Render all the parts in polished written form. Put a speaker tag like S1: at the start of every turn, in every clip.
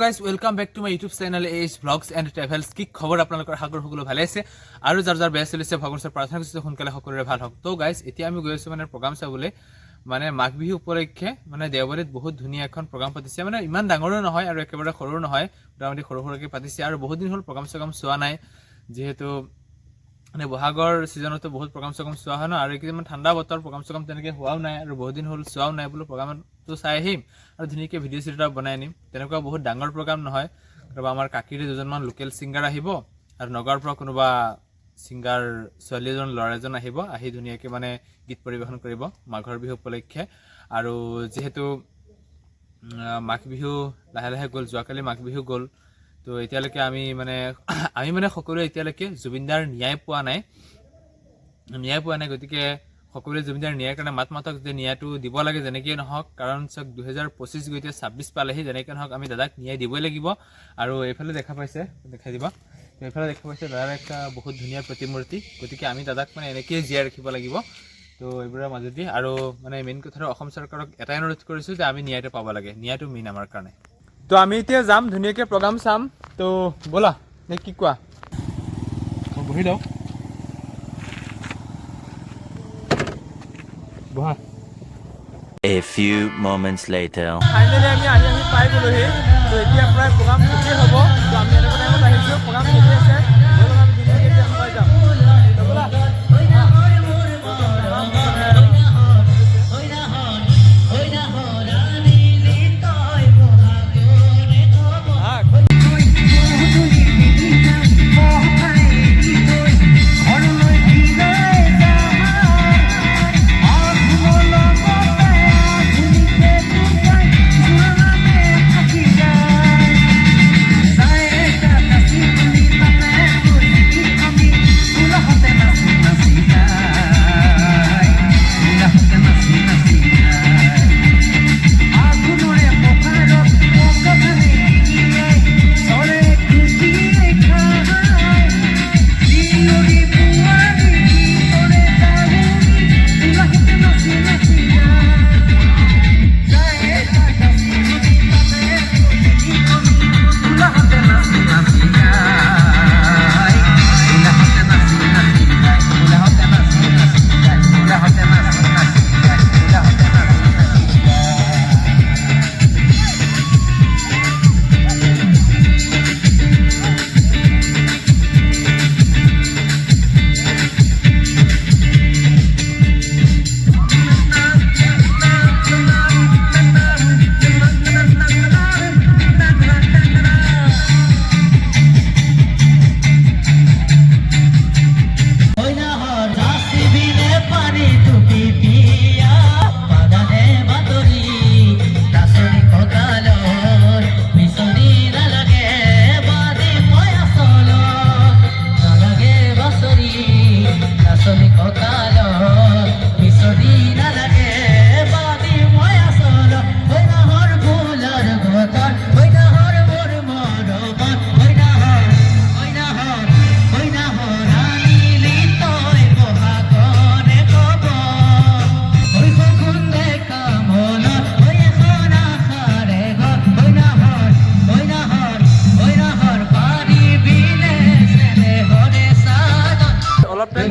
S1: Guys welcome back to my YouTube channel H blogs and travels. কি খবৰ আপোনালোকৰ? সাগৰ সকলো ভালে আছে আৰু যাৰ যাৰ বেয়া চলিছে ভগৱানৰ প্ৰাৰ্থনা কৰিছোঁ সোনকালে সকলোৰে ভাল হওক। তো গাইজ এতিয়া আমি গৈ আছোঁ মানে প্ৰগ্ৰাম চাবলৈ, মানে মাঘ বিহু উপলক্ষে মানে দেওবাৰীত বহুত ধুনীয়া এখন প্ৰগ্ৰাম পাতিছে। মানে ইমান ডাঙৰো নহয় আৰু একেবাৰে সৰুও নহয়, মোটামুটি সৰু সৰুকৈ পাতিছে। আৰু বহুত দিন হ'ল প্ৰগ্ৰাম চগ্ৰাম চোৱা নাই, যিহেতু মানে বহাগৰ ছিজনতো বহুত প্ৰগ্ৰাম চগ্ৰাম চোৱা হয় ন, আৰু এইকেইদিন ঠাণ্ডা বতৰ প্ৰগ্ৰাম চগ্ৰাম তেনেকৈ হোৱাও নাই আৰু বহুত দিন হ'ল চোৱাও নাই। বোলো প্ৰগ্ৰামটো চাই আহিম আৰু ধুনীয়াকৈ ভিডিঅ' চিডিঅ' বনাই আনিম। তেনেকুৱা বহুত ডাঙৰ প্ৰগ্ৰাম নহয়, তাৰপৰা আমাৰ কাকিৰে দুজনমান লোকেল ছিংগাৰ আহিব আৰু নগাঁৱৰ পৰা কোনোবা ছিংগাৰ ছোৱালী এজন ল'ৰা এজন আহিব, আহি ধুনীয়াকৈ মানে গীত পৰিৱেশন কৰিব মাঘৰ বিহু উপলক্ষে। আৰু যিহেতু মাঘ বিহু লাহে লাহে গ'ল, যোৱাকালি মাঘ বিহু গ'ল, তো এতিয়ালৈকে আমি মানে সকলোৱে এতিয়ালৈকে জুবিনদাৰ ন্যায় পোৱা নাই। গতিকে সকলোৱে জুবিনদাৰ ন্যায়ৰ কাৰণে মাতক যে ন্যায়টো দিব লাগে যেনেকেই নহওক, কাৰণ চাওক 2025 গৈ এতিয়া 26 পালেহি, যেনেকৈ নহওক আমি দাদাক ন্যায় দিবই লাগিব। আৰু এইফালে দেখাই দিবা, এইফালে দেখা পাইছে দাদাৰ একটা বহুত ধুনীয়া প্ৰতিমূৰ্তি, গতিকে আমি দাদাক মানে এনেকৈয়ে জীয়াই ৰাখিব লাগিব। তো এইবোৰৰ মাজেদি আৰু মানে মেইন কথাটো অসম চৰকাৰক এটাই অনুৰোধ কৰিছোঁ যে আমি ন্যায়টো পাব লাগে, ন্যায়টো মেইন আমাৰ কাৰণে। তো আমি এতিয়া যাম, ধুনীয়াকৈ প্ৰগ্ৰাম চাম। তো ব'লা, নে কি কোৱা? বহি লওঁ, বহা।
S2: A few moments later.
S1: Finally আমি আহি পাই গ'লোহি। তো এতিয়া প্ৰায় প্ৰগ্ৰাম শেষেই হ'ব। তো আমি এনেকুৱা টাইমত আহিছোঁ, প্ৰগ্ৰাম শেষেই আছে, আমি ধুনীয়াকৈ এতিয়া পাই যাম। ব'লা।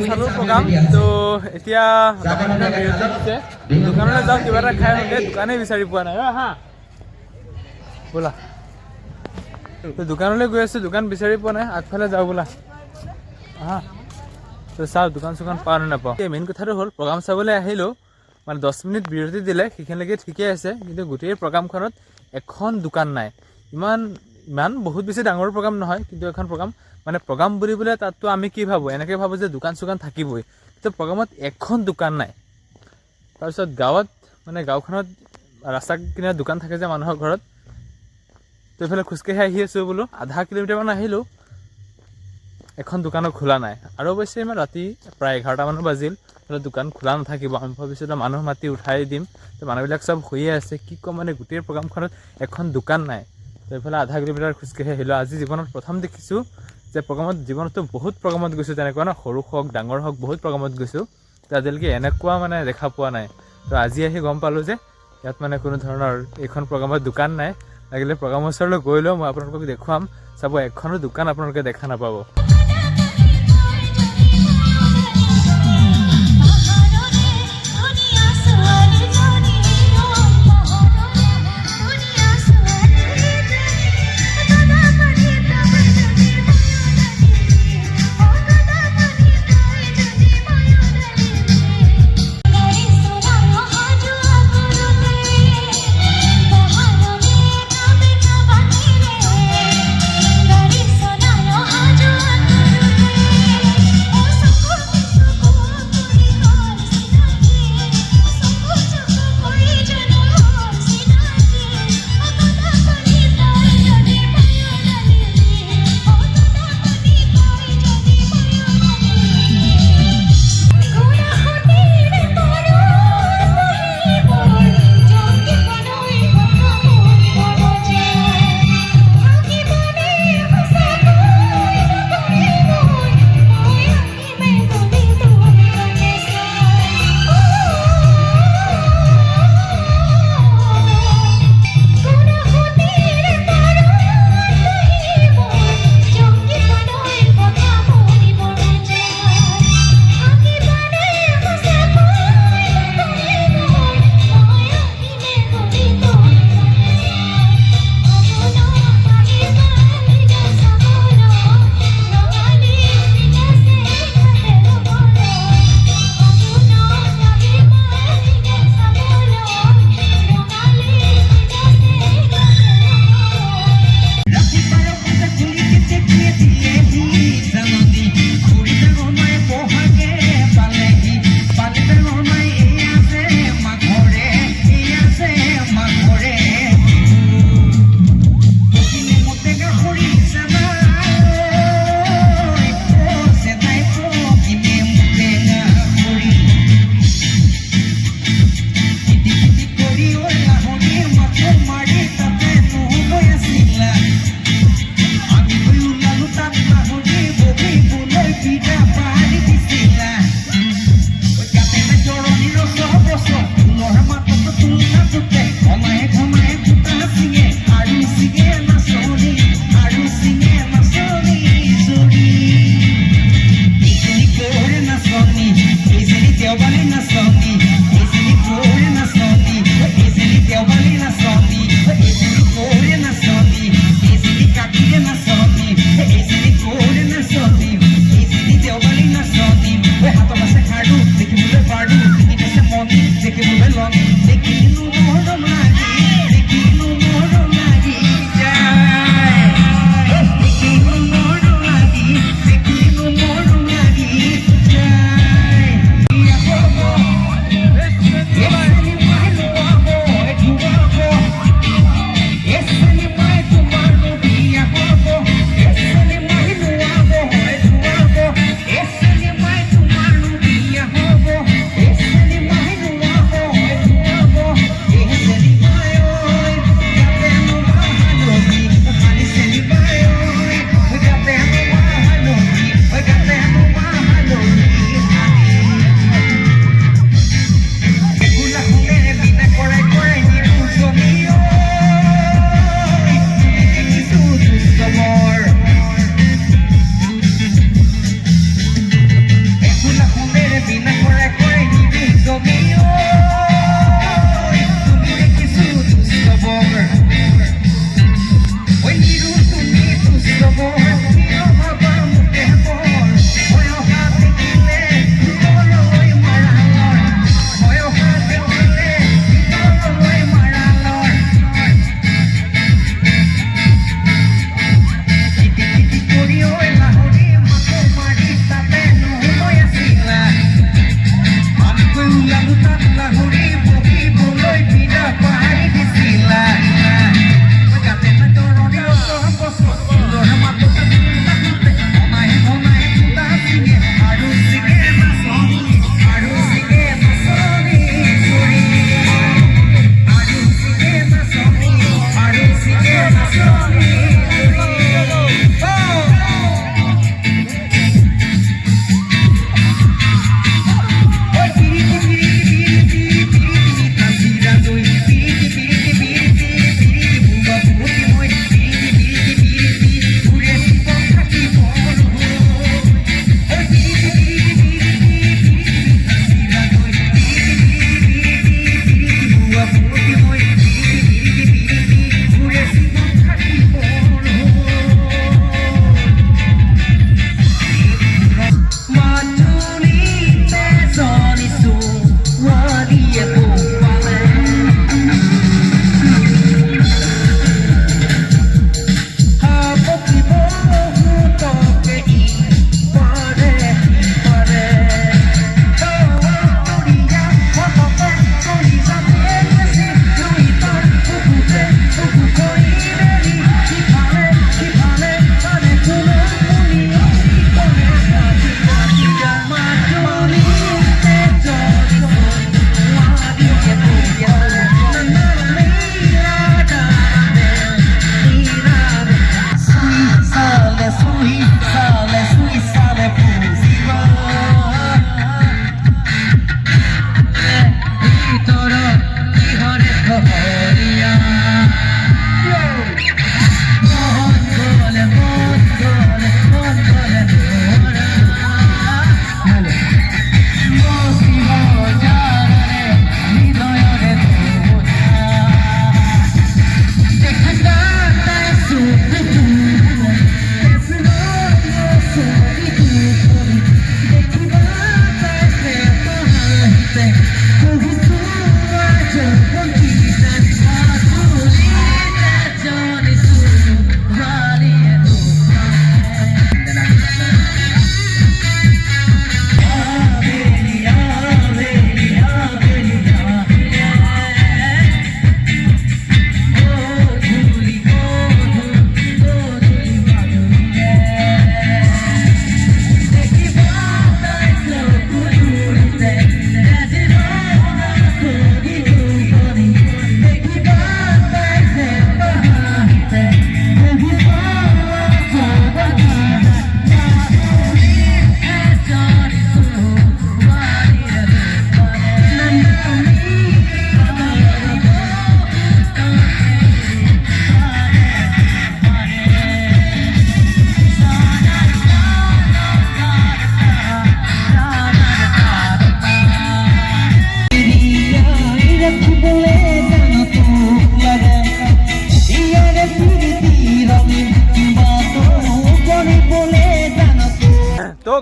S1: চালোঁ প্ৰগ্ৰাম। তো এতিয়া দোকানলৈ যাওঁ, কিবা এটা খাই হ'লে দোকানেই বিচাৰি পোৱা নাই। হা ব'লা, তো দোকানলৈ গৈ আছোঁ, দোকান বিচাৰি পোৱা নাই, আগফালে যাওঁ ব'লা। হা তো চাওঁ দোকান চোকান পাওঁ নে নাপাওঁ। মেইন কথাটো হ'ল প্ৰগ্ৰাম চাবলৈ আহিলোঁ, মানে 10 মিনিট বিৰতি দিলে, সেইখিনিলৈকে ঠিকেই আছে, কিন্তু গোটেই প্ৰগ্ৰামখনত এখন দোকান নাই। ইমান বহুত বেছি ডাঙৰ প্ৰগ্ৰাম নহয়, কিন্তু এখন প্ৰগ্ৰাম বুলিবলৈ তাততো আমি কি ভাবোঁ, এনেকৈ ভাবোঁ যে দোকান চোকান থাকিবই, কিন্তু প্ৰগ্ৰামত এখন দোকান নাই। তাৰপিছত গাঁওখনত ৰাস্তা কিনাৰত দোকান থাকে যে মানুহৰ ঘৰত, তো এইফালে খোজকাঢ়ি আহি আছোঁ, বোলো আধা কিলোমিটাৰমান আহিলোঁ, এখন দোকানো খোলা নাই। আৰু অৱশ্যে ইমান ৰাতি প্ৰায় 11টামান বাজিল, দোকান খোলা নাথাকিব। আমি ভাবিছোঁ মানুহ মাতি উঠাই দিম, তো মানুহবিলাক চব শুয়ে আছে, কি ক'ম মানে গোটেই প্ৰগ্ৰামখনত এখন দোকান নাই। তো এইফালে আধা কিলোমিটাৰ খোজকাঢ়ি আহিলোঁ। আজি জীৱনত প্ৰথম দেখিছোঁ যে জীৱনতো বহুত প্ৰগ্ৰামত গৈছোঁ, তেনেকুৱা ন, সৰু হওক ডাঙৰ হওক বহুত প্ৰগ্ৰামত গৈছোঁ, তো আজিলৈকে এনেকুৱা মানে দেখা পোৱা নাই। তো আজি আহি গম পালোঁ যে ইয়াত মানে কোনো ধৰণৰ এইখন প্ৰগ্ৰামত দোকান নাই, লাগিলে প্ৰগ্ৰামৰ ওচৰলৈ গৈ লওঁ মই আপোনালোকক দেখুৱাম চাব এখনো দোকান আপোনালোকে দেখা নাপাব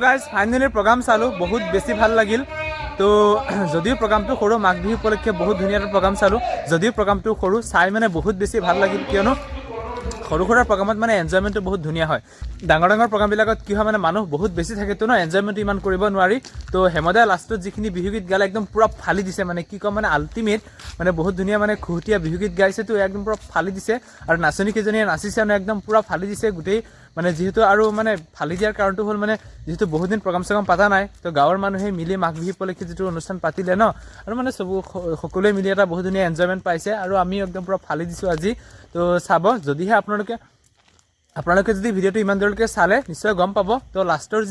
S1: গাইজ ফাইনেলি প্ৰগ্ৰাম চালোঁ, বহুত বেছি ভাল লাগিল। তো যদিও প্ৰগ্ৰামটো সৰু, মাঘ বিহু উপলক্ষে বহুত ধুনীয়া এটা প্ৰগ্ৰাম চালোঁ। যদিও প্ৰগ্ৰামটো সৰু, চাই মানে বহুত বেছি ভাল লাগিল, কিয়নো সৰু সুৰা প্ৰগ্ৰামত মানে এনজয়মেণ্টটো বহুত ধুনীয়া হয়। ডাঙৰ ডাঙৰ প্ৰগ্ৰামবিলাকত কি হয় মানে মানুহ বহুত বেছি থাকেতো ন, এনজয়মেণ্টটো ইমান কৰিব নোৱাৰি। তো হেমদাই লাষ্টত যিখিনি বিহুগীত গালে একদম পূৰা ফালি দিছে, মানে কি ক'ম মানে আল্টিমেট, মানে বহুত ধুনীয়া মানে খুহুতীয়া বিহুগীত গাইছে, তো একদম পূৰা ফালি দিছে। আৰু নাচনীকেইজনীয়ে নাচিছে মানে একদম পূৰা ফালি দিছে গোটেই, মানে যিহেতু আৰু মানে ফালি দিয়াৰ কাৰণটো হ'ল মানে যিহেতু বহুত দিন প্ৰগ্ৰাম চগ্ৰাম পতা নাই, তো গাঁৱৰ মানুহে মিলি মাঘ বিহু উপলক্ষে যিটো অনুষ্ঠান পাতিলে ন, আৰু মানে সকলোৱে মিলি এটা বহুত ধুনীয়া এনজয়মেণ্ট পাইছে, আৰু আমি একদম পূৰা ফালি দিছোঁ আজি। তো চাব, যদিহে আপোনালোকে যদি ভিডিঅ'টো ইমান দূৰলৈকে চালে নিশ্চয় গম পাব। তো লাষ্টৰ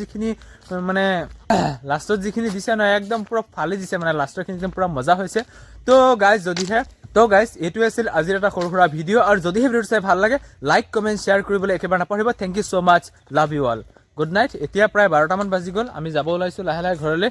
S1: যিখিনি দিছে নহয় একদম পূৰা ফালি দিছে, মানে লাষ্টৰখিনি একদম পূৰা মজা হৈছে। তো গাইজ এইটোৱে আছিল আজিৰ এটা সৰু সুৰা ভিডিঅ', আৰু যদিহে ভিডিঅ'টো চাই ভাল লাগে লাইক কমেণ্ট শ্বেয়াৰ কৰিবলৈ একেবাৰে নাপাহৰিব। Thank you so' much, love you all, good night. এতিয়া প্ৰায় 12টামান বাজি গ'ল, আমি যাব ওলাইছোঁ লাহে লাহে ঘৰলৈ।